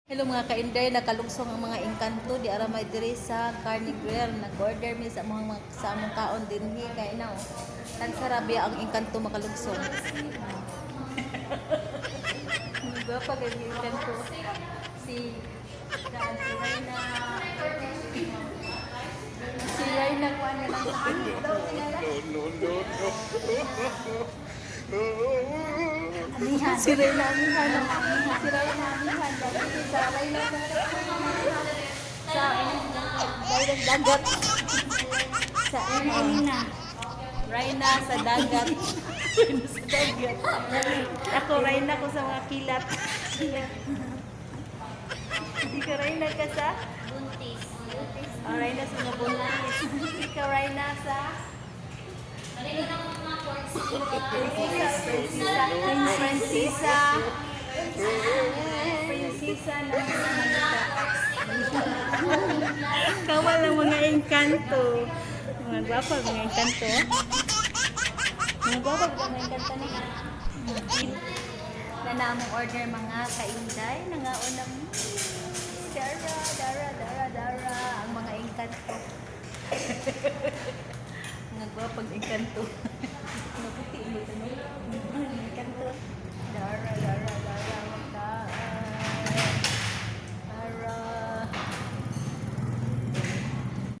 Hello mga kainday, nakalungsong ang mga engkanto di ara may diri sa Carniguer. Nag-order mi sa sa among kaon dinhi kay na oh. Tagsarabi ang engkanto makalungsong. Diba pa kay engkanto si Rayna si Rayna ko ano lang sa akin daw tingala. Amihan. Si Rayna Amihan. Si Rayna Amihan. Dahil sa Rayna sa Rayna dagat. Sa Rayna. Rayna sa dagat. Rayna sa dagat. Ako Rayna ko sa mga kilat. Hindi ka Rayna ka sa? Buntis. Oh, Rayna sa mga buntis. Hindi ka Rayna sa? Narinig ako mga ports. Prinsesa na kawal ang mga engkanto. Mga gwapa mga engkanto. Mga gwapa mga engkanto ni. Na namong order mga kainday, nangaunang dara ang mga engkanto. Mga gwapang engkanto. Maputi mo ito, no?